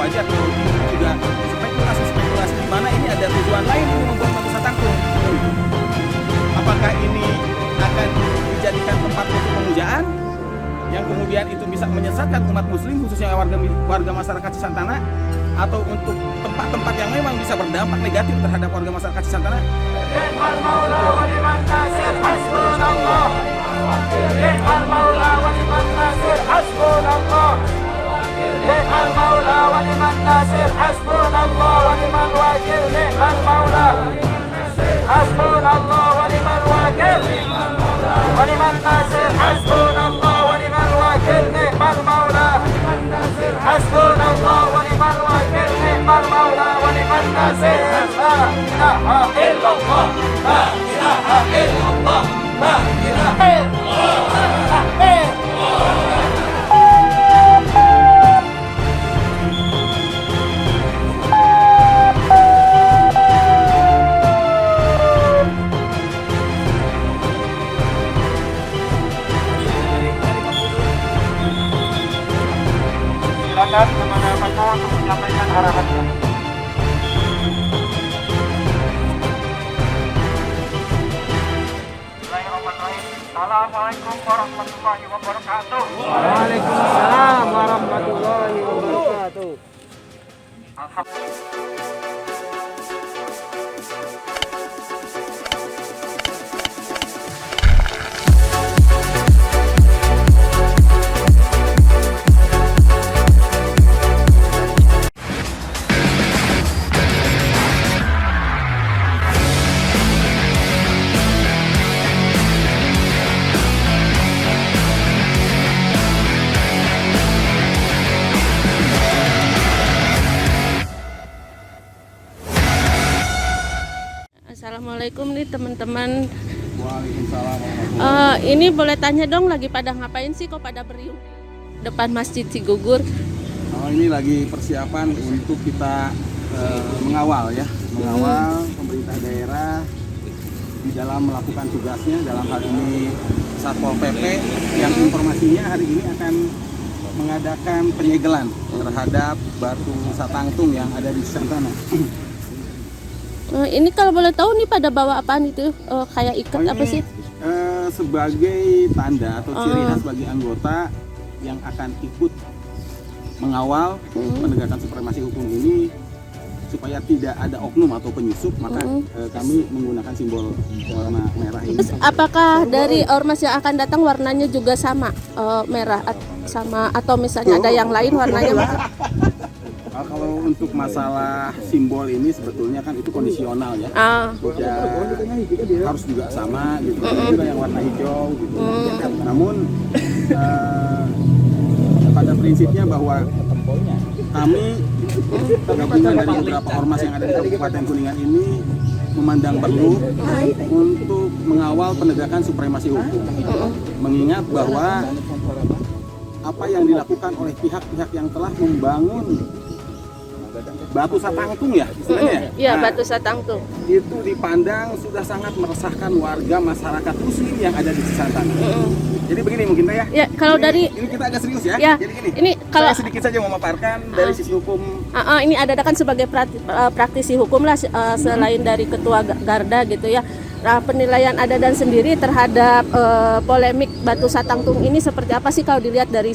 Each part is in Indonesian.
aja tuh juga spekulasi di mana ini ada tujuan lain untuk membuat Batu Satangtung. Apakah ini akan dijadikan tempat untuk pemujaan yang kemudian itu bisa menyesatkan umat muslim khususnya warga masyarakat Cisantana, atau untuk tempat-tempat yang memang bisa berdampak negatif terhadap warga masyarakat Cisantana? Silakan kemana-mana untuk menyampaikan arahannya. Assalamualaikum warahmatullahi wabarakatuh. Waalaikumsalam warahmatullahi wabarakatuh. Alhamdulillah. Assalamualaikum nih teman-teman. Waalaikumsalam. Ini boleh tanya dong, lagi pada ngapain sih kok pada beriung depan Masjid Cigugur? Ini lagi persiapan untuk kita mengawal pemerintah daerah di dalam melakukan tugasnya, dalam hal ini Satpol PP yang informasinya hari ini akan mengadakan penyegelan terhadap Batu Satangtung yang ada di Cisantana. Ini kalau boleh tahu nih pada bawa apaan itu? Kayak ikat apa sih? Sebagai tanda atau ciri khas bagi anggota yang akan ikut mengawal penegakan supremasi hukum ini, supaya tidak ada oknum atau penyusup, maka kami menggunakan simbol warna merah ini. Terus apakah dari ormas yang akan datang warnanya juga sama, merah sama, atau misalnya ada yang lain warnanya merah? Kalau untuk masalah simbol ini sebetulnya kan itu kondisional ya. Tidak harus juga sama gitu. Juga yang warna hijau gitu. Namun pada prinsipnya bahwa kami gabungan dari beberapa ormas yang ada di Kabupaten Kuningan ini memandang perlu untuk mengawal penegakan supremasi hukum. Mengingat bahwa apa yang dilakukan oleh pihak-pihak yang telah membangun Batu Satangtung ya istilahnya. Iya, Batu Satangtung. Itu dipandang sudah sangat meresahkan warga masyarakat muslim yang ada di Cisantana. Jadi begini mungkin ya. Ya, kalau dari ini kita agak serius ya. Ya, jadi gini. ini kalau saya sedikit saja memaparkan dari sisi hukum. Ini ada kan sebagai praktisi hukum lah, selain dari ketua Garda gitu ya. Nah, penilaian ada dan sendiri terhadap polemik Batu Satangtung ini seperti apa sih kalau dilihat dari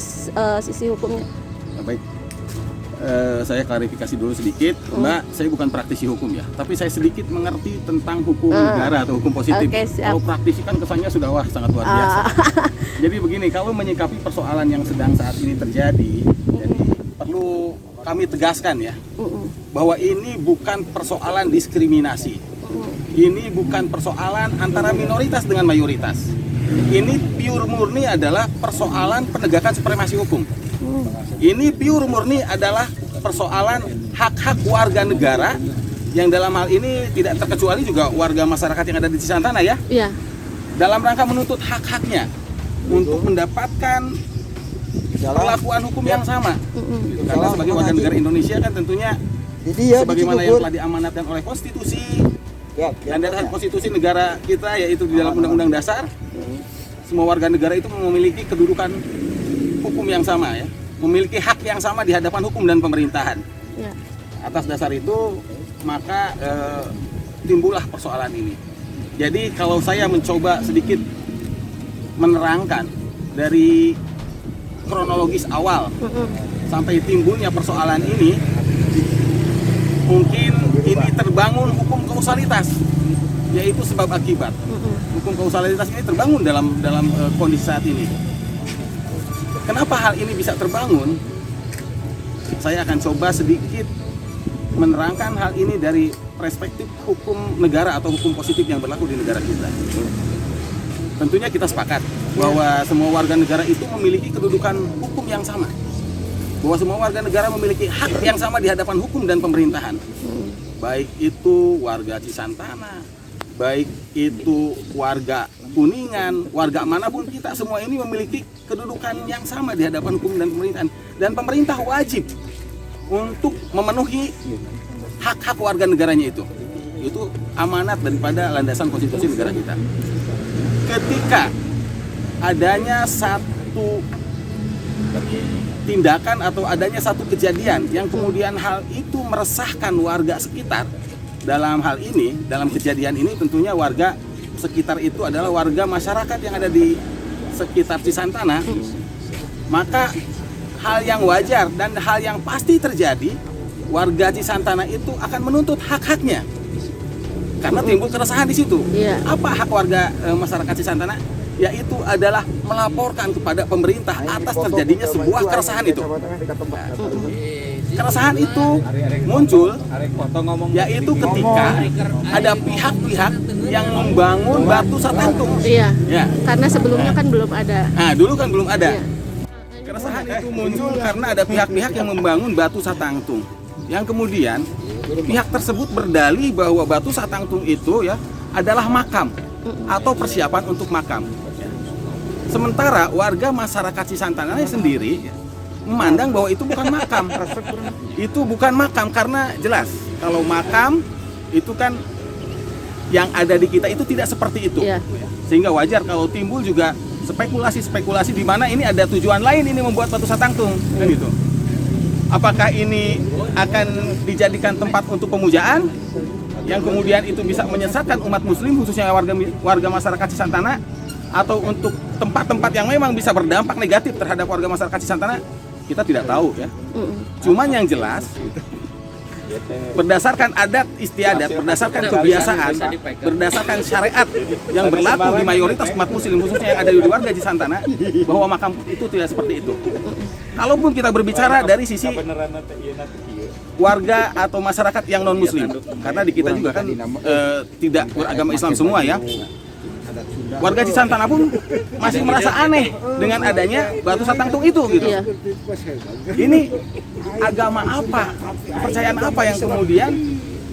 sisi hukumnya? Baik. Saya klarifikasi dulu sedikit, Mbak. Saya bukan praktisi hukum ya, tapi saya sedikit mengerti tentang hukum negara atau hukum positif. Kalau praktisi kan kesannya sudah sangat luar biasa. Jadi begini, kalau menyikapi persoalan yang sedang saat ini terjadi, jadi perlu kami tegaskan ya, bahwa ini bukan persoalan diskriminasi. Ini bukan persoalan antara minoritas dengan mayoritas. Ini pure murni adalah persoalan penegakan supremasi hukum. Ini pure murni adalah persoalan hak-hak warga negara yang dalam hal ini tidak terkecuali juga warga masyarakat yang ada di Cisantana ya. Iya. Dalam rangka menuntut hak-haknya untuk mendapatkan perlakuan hukum yang sama. Karena sebagai warga negara Indonesia kan tentunya sebagaimana yang telah diamanatkan oleh konstitusi dan dasar konstitusi negara kita, yaitu di dalam undang-undang dasar, semua warga negara itu memiliki kedudukan hukum yang sama ya, memiliki hak yang sama di hadapan hukum dan pemerintahan. Ya. Atas dasar itu maka timbullah persoalan ini. Jadi kalau saya mencoba sedikit menerangkan dari kronologis awal sampai timbulnya persoalan ini, mungkin ini terbangun hukum kausalitas, yaitu sebab akibat. Hukum kausalitas ini terbangun dalam kondisi saat ini. Kenapa hal ini bisa terbangun? Saya akan coba sedikit menerangkan hal ini dari perspektif hukum negara atau hukum positif yang berlaku di negara kita. Tentunya kita sepakat bahwa semua warga negara itu memiliki kedudukan hukum yang sama. Bahwa semua warga negara memiliki hak yang sama di hadapan hukum dan pemerintahan. Baik itu warga Cisantana, baik itu warga Kuningan, warga manapun, kita semua ini memiliki kedudukan yang sama di hadapan hukum dan pemerintahan. Dan pemerintah wajib untuk memenuhi hak-hak warga negaranya itu. Itu amanat daripada landasan konstitusi negara kita. Ketika adanya satu tindakan atau adanya satu kejadian yang kemudian hal itu meresahkan warga sekitar, dalam hal ini, dalam kejadian ini tentunya warga sekitar itu adalah warga masyarakat yang ada di sekitar Cisantana, maka hal yang wajar dan hal yang pasti terjadi, warga Cisantana itu akan menuntut hak-haknya karena timbul keresahan di situ. Apa hak warga masyarakat Cisantana? Yaitu adalah melaporkan kepada pemerintah atas terjadinya sebuah keresahan itu. Keresahan itu muncul yaitu ketika ada pihak-pihak yang membangun batu satantung. Iya. Ya. Karena sebelumnya kan belum ada. Nah, dulu kan belum ada. Keresahan itu muncul karena ada pihak-pihak yang membangun batu satangtung. Yang kemudian pihak tersebut berdalih bahwa batu satangtung itu ya adalah makam atau persiapan untuk makam. Sementara warga masyarakat Cisantana sendiri memandang bahwa itu bukan makam. Itu bukan makam karena jelas kalau makam itu kan yang ada di kita itu tidak seperti itu. Sehingga wajar kalau timbul juga spekulasi-spekulasi di mana ini ada tujuan lain ini membuat batu satangtung kan gitu. Apakah ini akan dijadikan tempat untuk pemujaan yang kemudian itu bisa menyesatkan umat muslim khususnya warga masyarakat Cisantana, atau untuk tempat-tempat yang memang bisa berdampak negatif terhadap warga masyarakat Cisantana, kita tidak tahu ya. Cuman yang jelas berdasarkan adat istiadat, berdasarkan kebiasaan, berdasarkan syariat yang berlaku di mayoritas umat muslim khususnya yang ada di warga Cisantana, bahwa makam itu tidak seperti itu. Kalaupun kita berbicara dari sisi warga atau masyarakat yang non muslim, karena di kita juga kan tidak beragama Islam semua ya. Warga Cisantana pun masih merasa aneh dengan adanya batu satangtung itu gitu. Ini agama apa, kepercayaan apa yang kemudian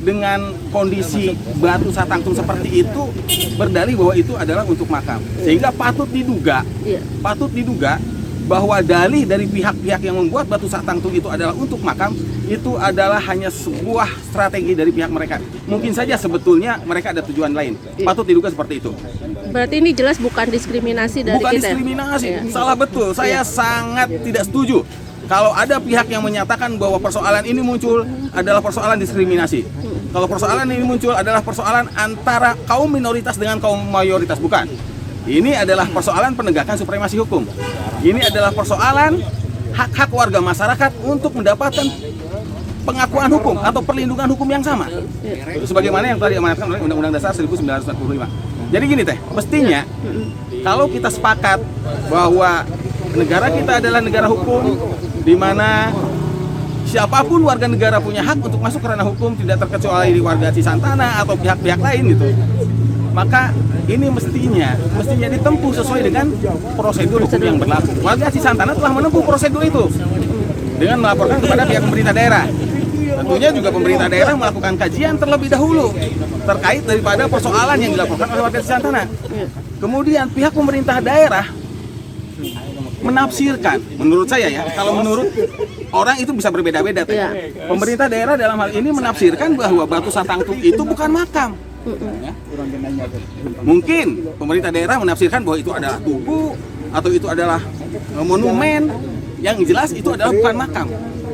dengan kondisi batu satangtung seperti itu berdalih bahwa itu adalah untuk makam, sehingga patut diduga bahwa dalih dari pihak-pihak yang membuat batu satangtung itu adalah untuk makam, itu adalah hanya sebuah strategi dari pihak mereka. Mungkin saja sebetulnya mereka ada tujuan lain. Patut diduga seperti itu. Berarti ini jelas bukan diskriminasi dari bukan kita. Bukan diskriminasi, salah betul. Saya sangat tidak setuju kalau ada pihak yang menyatakan bahwa persoalan ini muncul adalah persoalan diskriminasi. Kalau persoalan ini muncul adalah persoalan antara kaum minoritas dengan kaum mayoritas, bukan. Ini adalah persoalan penegakan supremasi hukum. Ini adalah persoalan hak-hak warga masyarakat untuk mendapatkan pengakuan hukum atau perlindungan hukum yang sama. Sebagaimana yang tadi diamanatkan oleh Undang-Undang Dasar 1945. Jadi gini teh, mestinya kalau kita sepakat bahwa negara kita adalah negara hukum, di mana siapapun warga negara punya hak untuk masuk ke ranah hukum, tidak terkecuali warga Cisantana atau pihak-pihak lain gitu, maka ini mestinya ditempuh sesuai dengan prosedur hukum yang berlaku. Warga Cisantana telah menempuh prosedur itu dengan melaporkan kepada pihak pemerintah daerah. Tentunya juga pemerintah daerah melakukan kajian terlebih dahulu terkait daripada persoalan yang dilaporkan oleh warga Cisantana. Kemudian pihak pemerintah daerah menafsirkan, menurut saya ya, kalau menurut orang itu bisa berbeda-beda. Pemerintah daerah dalam hal ini menafsirkan bahwa batu satangtung itu bukan makam. Ya. Mungkin pemerintah daerah menafsirkan bahwa itu adalah tugu atau itu adalah monumen, yang jelas itu adalah bukan makam.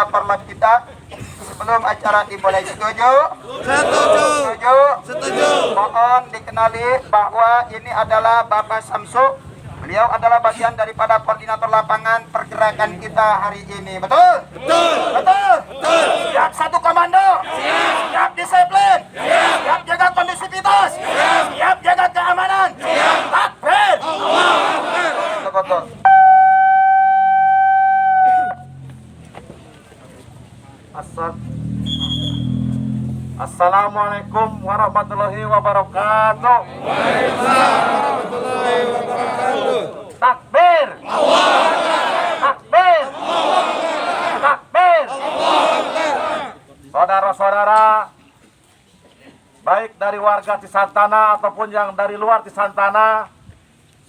daripada korlap kita sebelum acara dimulai. Setuju? Setuju. Setuju. Mohon dikenali bahwa ini adalah Bapak Samsu. Beliau adalah bagian daripada koordinator lapangan pergerakan kita hari ini. Betul? Betul. Betul. Betul. Siap satu komando. Siap. Siap disiplin. Siap. Siap jaga kondusivitas. Siap. Siap jaga keamanan. Siap. Takbir. Allahu Akbar. Betul. Assalamualaikum warahmatullahi wabarakatuh. Waalaikumsalam warahmatullahi wabarakatuh. Takbir. Allahu Akbar. Takbir. Allahu Akbar. Takbir. Allahu Akbar. Saudara-saudara, baik dari warga Cisantana ataupun yang dari luar Cisantana,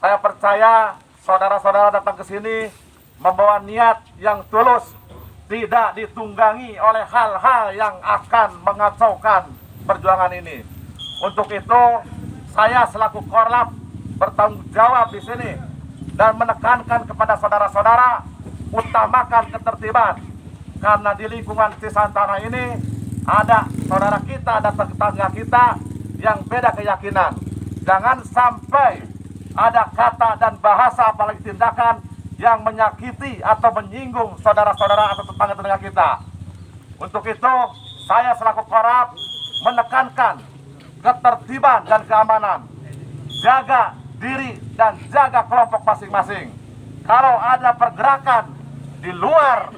saya percaya saudara-saudara datang ke sini membawa niat yang tulus, tidak ditunggangi oleh hal-hal yang akan mengacaukan perjuangan ini. Untuk itu, saya selaku Korlap bertanggung jawab di sini dan menekankan kepada saudara-saudara utamakan ketertiban, karena di lingkungan Cisantana ini ada saudara kita dan tetangga kita yang beda keyakinan. Jangan sampai ada kata dan bahasa apalagi tindakan yang menyakiti atau menyinggung saudara-saudara atau tetangga-tetangga kita. Untuk itu, saya selaku Korlap menekankan ketertiban dan keamanan. Jaga diri dan jaga kelompok masing-masing. Kalau ada pergerakan di luar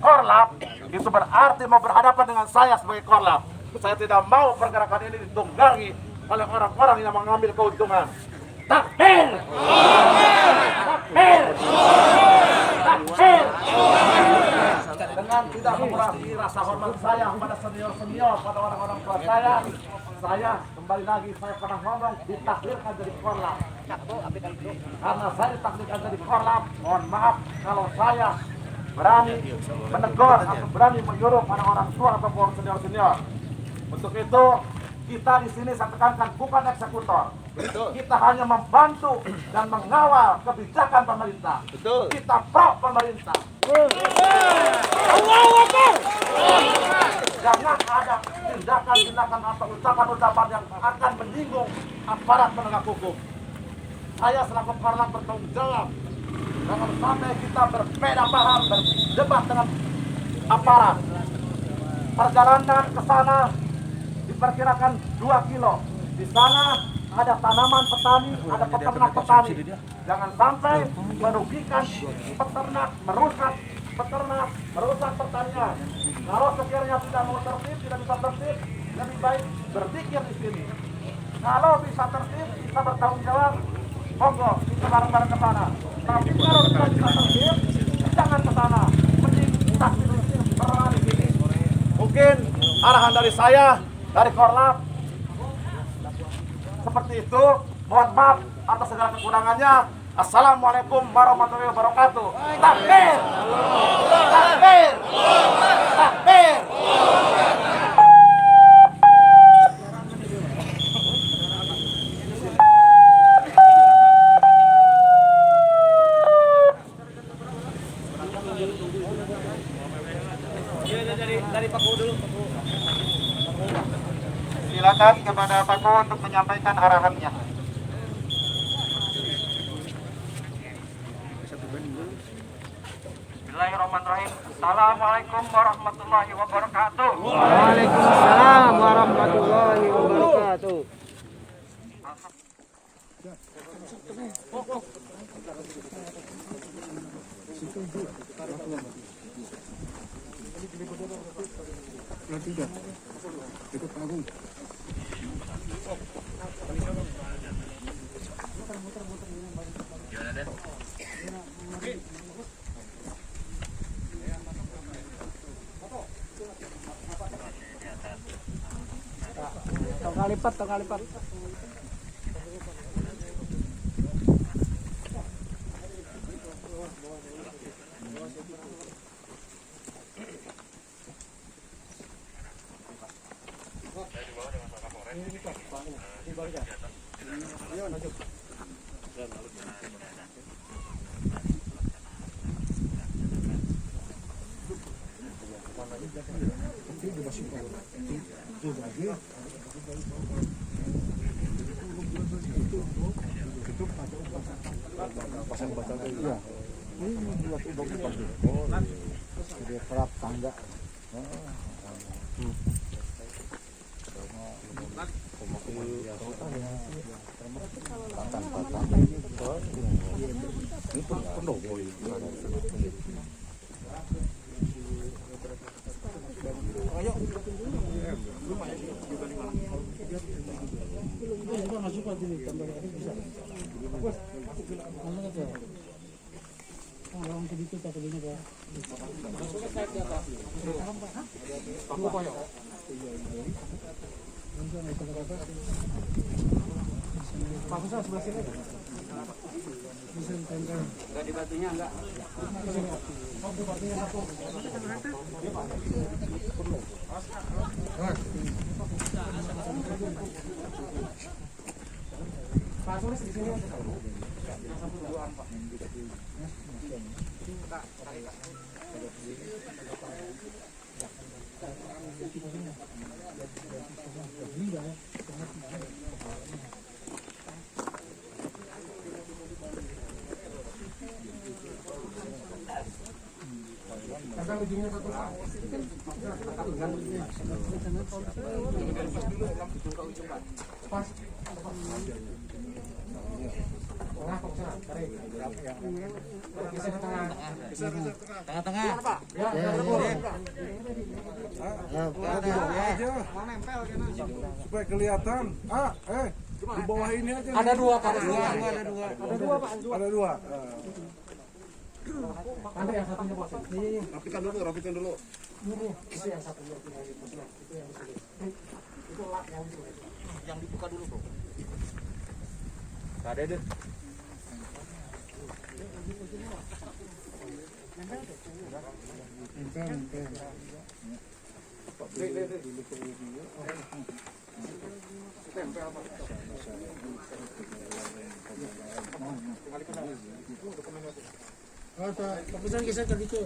Korlap, itu berarti mau berhadapan dengan saya sebagai Korlap. Saya tidak mau pergerakan ini ditunggangi oleh orang-orang yang mengambil keuntungan. Takbir! Takbir! Takbir! Dengan tidak mengurangi rasa hormat saya kepada senior-senior, pada orang-orang tua saya kembali lagi, saya pernah ngomong ditakdirkan jadi Korlap. Karena saya ditakdirkan jadi Korlap, mohon maaf kalau saya berani menegur atau berani menyuruh pada orang tua ataupun senior-senior. Untuk itu, kita di sini saya tekankan bukan eksekutor. Betul. Kita hanya membantu dan mengawal kebijakan pemerintah. Betul. Kita pro pemerintah. Jangan ada tindakan-tindakan atau ucapan-ucapan yang akan menyinggung aparat penegak hukum. Saya selaku Korlap bertanggung jawab. Jangan sampai kita berbeda paham, berdebat dengan aparat. Perjalanan ke sana diperkirakan 2 kilo. Di sana ada tanaman petani, ada peternak petani. Jangan sampai merugikan peternak, merusak peternak, merusak pertanian. Kalau sekiranya tidak mau tertib, tidak bisa tertib, lebih baik berpikir di sini. Kalau bisa tertib, bisa bertanggung jawab, monggo kita bareng-bareng ke sana. Tapi kalau tidak bisa tertib, jangan ke sana. Mending takdir berada di sini. Mungkin arahan dari saya, dari Korlap, seperti itu. Mohon maaf atas segala kekurangannya. Assalamualaikum warahmatullahi wabarakatuh. Takbir! Takbir! Takbir! Dari Paku dulu. Silakan kepada Paku untuk menyampaikan arahannya. Bismillahirrahmanirrahim. Assalamualaikum warahmatullahi wabarakatuh. Waalaikumsalam warahmatullahi wabarakatuh. Tongkal lipat. Enggak di batunya enggak. Supaya kelihatan. Di bawah ini aja. Ada dua, Pak. Ada dua, Pak. Ada dua. Ada yang satunya, Pak. Rapikan dulu. Itu yang satunya. Itu lak yang itu. Yang dibuka dulu, Bro. Enggak ada deh. Keputusan kisah gitu.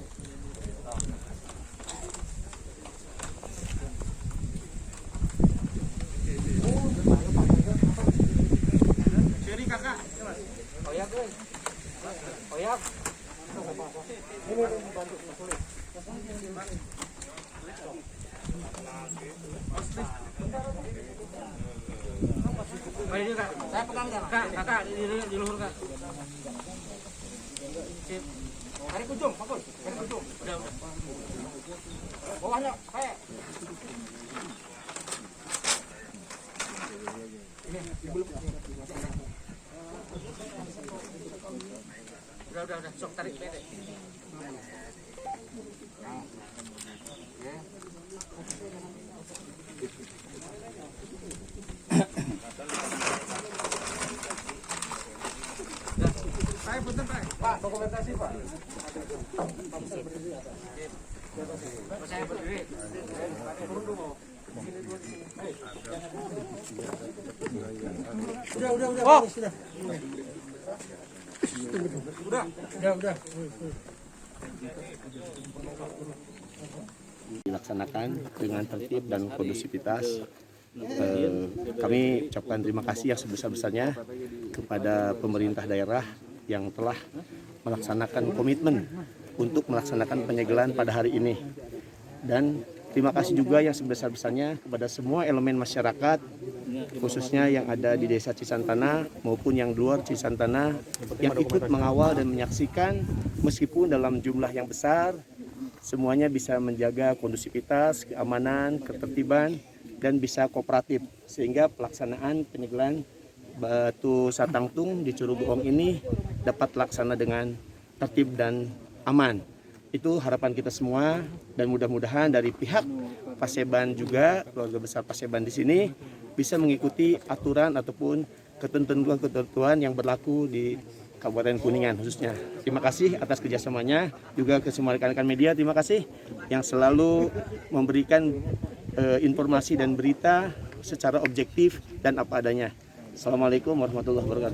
Seri kakak. Oyak, guys. Oyak. Ini bantu sulit. Mari Kak. Saya pegang Kak. Kakak di luhur Kak. Sip. Tarik ujung, Pak. Tarik ujung. Udah. Bawahnya, kayak. Ini dibeluk. Udah. Sok tarik pede. Saya punten, Pak. Dokumentasi, Pak. Saya berdiri. Turun dulu. Udah. Udah. Dilaksanakan dengan tertib dan kondusivitas. Kami ucapkan terima kasih yang sebesar-besarnya kepada pemerintah daerah yang telah melaksanakan komitmen untuk melaksanakan penyegelan pada hari ini. Dan terima kasih juga yang sebesar-besarnya kepada semua elemen masyarakat, khususnya yang ada di Desa Cisantana maupun yang di luar Cisantana, yang ikut mengawal dan menyaksikan meskipun dalam jumlah yang besar, semuanya bisa menjaga kondusivitas, keamanan, ketertiban, dan bisa kooperatif sehingga pelaksanaan penyegelan Batu Satangtung di Curug Buong ini dapat terlaksana dengan tertib dan aman. Itu harapan kita semua, dan mudah-mudahan dari pihak Paseban juga, keluarga besar Paseban di sini bisa mengikuti aturan ataupun ketentuan-ketentuan yang berlaku di Kabupaten Kuningan khususnya. Terima kasih atas kerjasamanya, juga ke semua rekan-rekan media, terima kasih yang selalu memberikan informasi dan berita secara objektif dan apa adanya. Assalamualaikum warahmatullahi wabarakatuh.